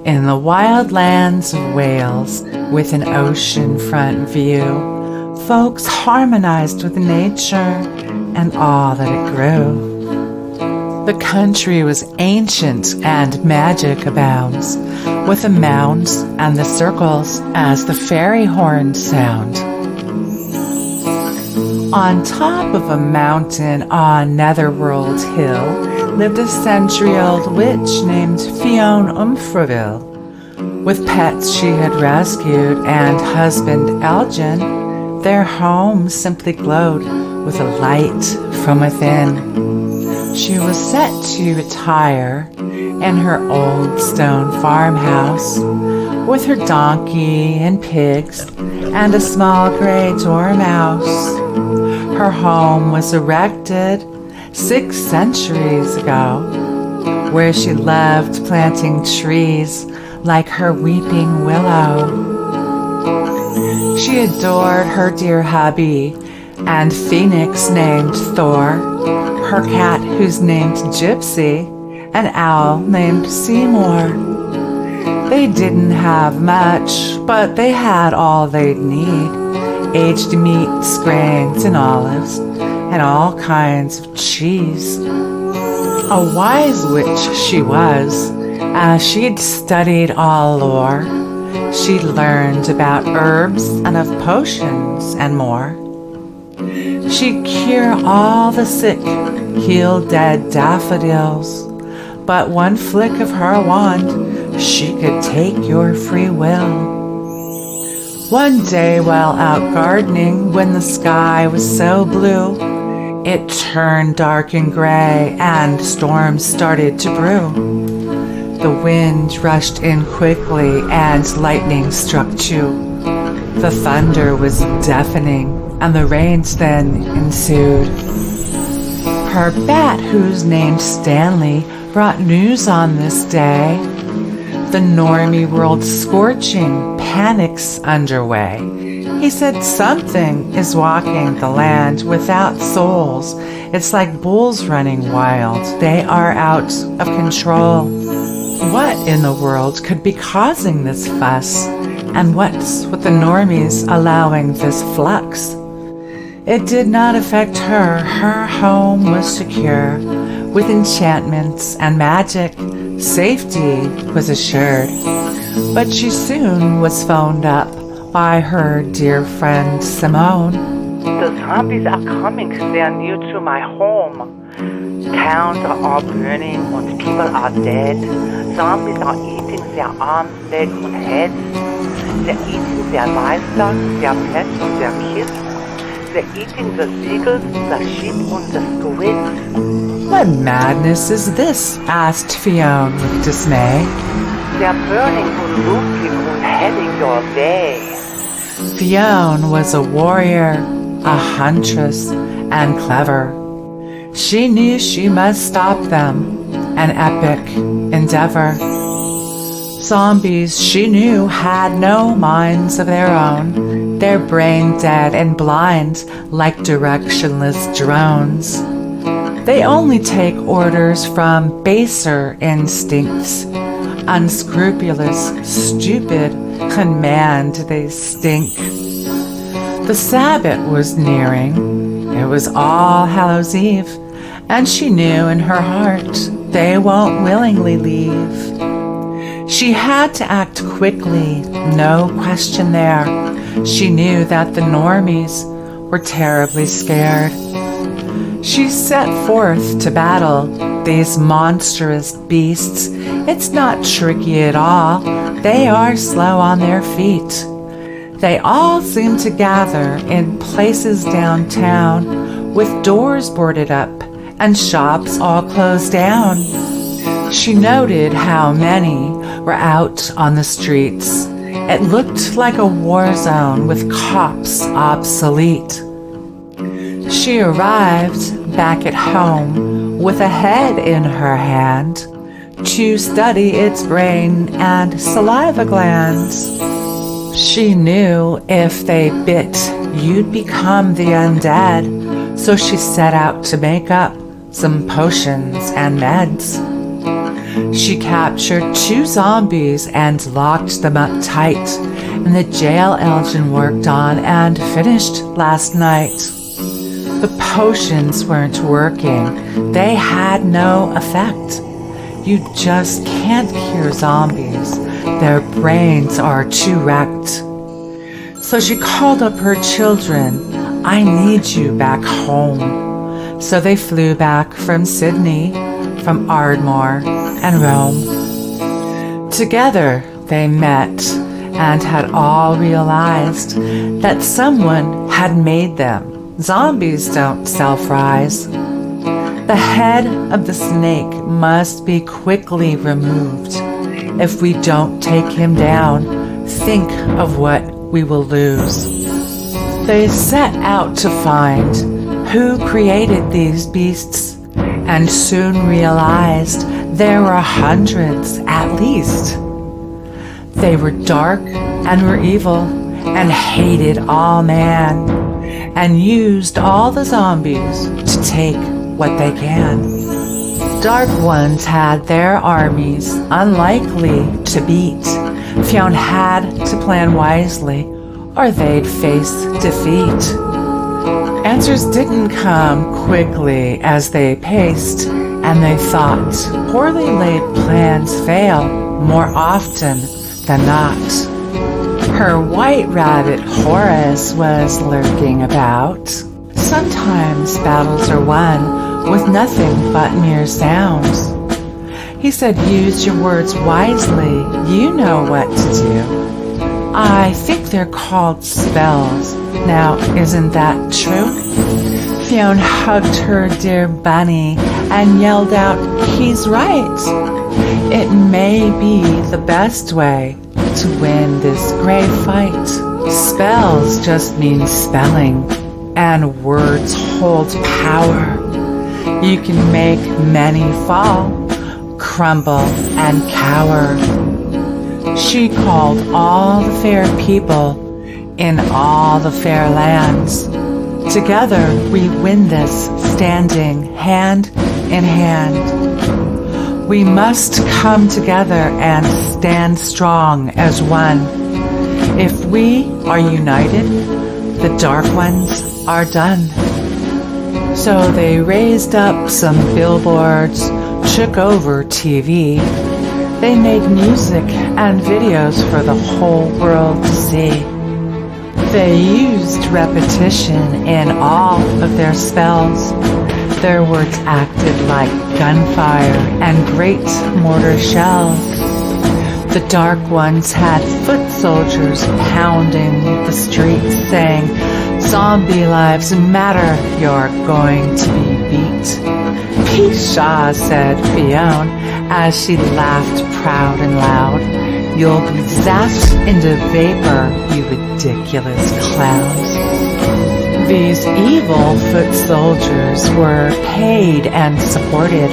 In the wild lands of Wales, with an ocean-front view, folks harmonized with nature and all that it grew. The country was ancient and magic abounds, with the mounds and the circles as the fairy horns sound. On top of a mountain on Netherworld Hill lived a century-old witch named Fionn Umfraville. With pets she had rescued and husband Elgin, their home simply glowed with a light from within. She was set to retire in her old stone farmhouse with her donkey and pigs and a small gray dormouse. Her home was erected 6 centuries ago, where she loved planting trees like her weeping willow. She adored her dear hubby and phoenix named Thor, her cat who's named Gypsy, an owl named Seymour. They didn't have much, but they had all they'd need: aged meats, grains, and olives, and all kinds of cheese. A wise witch she was, as she'd studied all lore. She'd learned about herbs and of potions and more. She'd cure all the sick, heal dead daffodils, but one flick of her wand, she could take your free will. One day while out gardening, when the sky was so blue, it turned dark and gray and storms started to brew. The wind rushed in quickly and lightning struck too. The thunder was deafening and the rains then ensued. Her bat, who's named Stanley, brought news on this day. The normie world scorching, panic's underway. He said something is walking the land without souls. It's like bulls running wild. They are out of control. What in the world could be causing this fuss? And what's with the normies allowing this flux? It did not affect her. Her home was secure. With enchantments and magic, safety was assured. But she soon was phoned up by her dear friend Simone. The zombies are coming sehr near to my home. Towns are all burning and people are dead. Zombies are eating their arms, legs and heads. They're eating their livestock, their pets and their kids. They're eating the seagulls, the sheep and the squids. What madness is this? Asked Fionn with dismay. They're burning and looting and heading your way. Fionn was a warrior, a huntress, and clever. She knew she must stop them, an epic endeavor. Zombies, she knew, had no minds of their own. Their brain dead and blind like directionless drones. They only take orders from baser instincts. Unscrupulous, stupid, command they stink. The Sabbath was nearing. It was All Hallows Eve, and she knew in her heart they won't willingly leave. She had to act quickly, no question there. She knew that the normies were terribly scared. She set forth to battle these monstrous beasts. It's not tricky at all. They are slow on their feet. They all seem to gather in places downtown with doors boarded up and shops all closed down. She noted how many were out on the streets. It looked like a war zone with cops obsolete. She arrived back at home with a head in her hand to study its brain and saliva glands. She knew if they bit, you'd become the undead, so she set out to make up some potions and meds. She captured 2 zombies and locked them up tight in the jail Elgin worked on and finished last night. The potions weren't working. They had no effect. You just can't cure zombies. Their brains are too wrecked. So she called up her children. I need you back home. So they flew back from Sydney, from Ardmore and Rome. Together they met and had all realized that someone had made them. Zombies don't self-rise. The head of the snake must be quickly removed. If we don't take him down, think of what we will lose. They set out to find who created these beasts and soon realized there were hundreds at least. They were dark and were evil and hated all man and used all the zombies to take what they can. Dark ones had their armies unlikely to beat. Fionn had to plan wisely or they'd face defeat. Answers didn't come quickly as they paced, and they thought poorly laid plans fail more often than not. Her white rabbit Horace was lurking about. Sometimes battles are won with nothing but mere sounds. He said, use your words wisely, you know what to do. I think they're called spells. Now, isn't that true? Fionn hugged her dear bunny and yelled out, he's right. It may be the best way to win this great fight. Spells just mean spelling, and words hold power. You can make many fall, crumble, and cower. She called all the fair people in all the fair lands. Together we win this, standing hand in hand. We must come together and stand strong as one. If we are united, the dark ones are done. So they raised up some billboards, took over TV. They made music and videos for the whole world to see. They used repetition in all of their spells. Their words acted like gunfire and great mortar shells. The dark ones had foot soldiers pounding the streets, saying, zombie lives matter, you're going to be beat. Pshaw, said Fionn, as she laughed proud and loud. You'll be zapped into vapor, you ridiculous clowns. These evil foot soldiers were paid and supported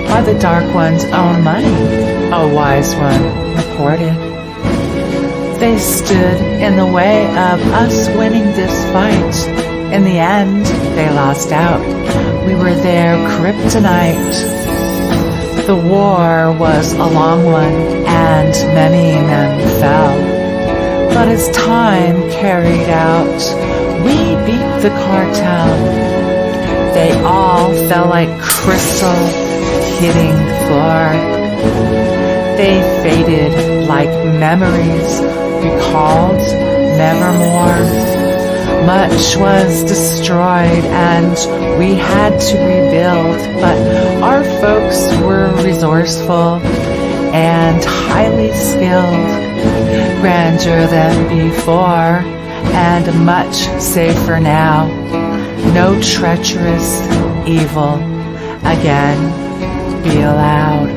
by the Dark One's own money, a wise one reported. They stood in the way of us winning this fight. In the end, they lost out. We were their kryptonite. The war was a long one, and many men fell. But as time carried out, we beat the cartel. They all fell like crystal hitting the floor. They faded like memories recalled nevermore. Much was destroyed and we had to rebuild, but our folks were resourceful and highly skilled, grander than before and much safer now. No treacherous evil again be allowed.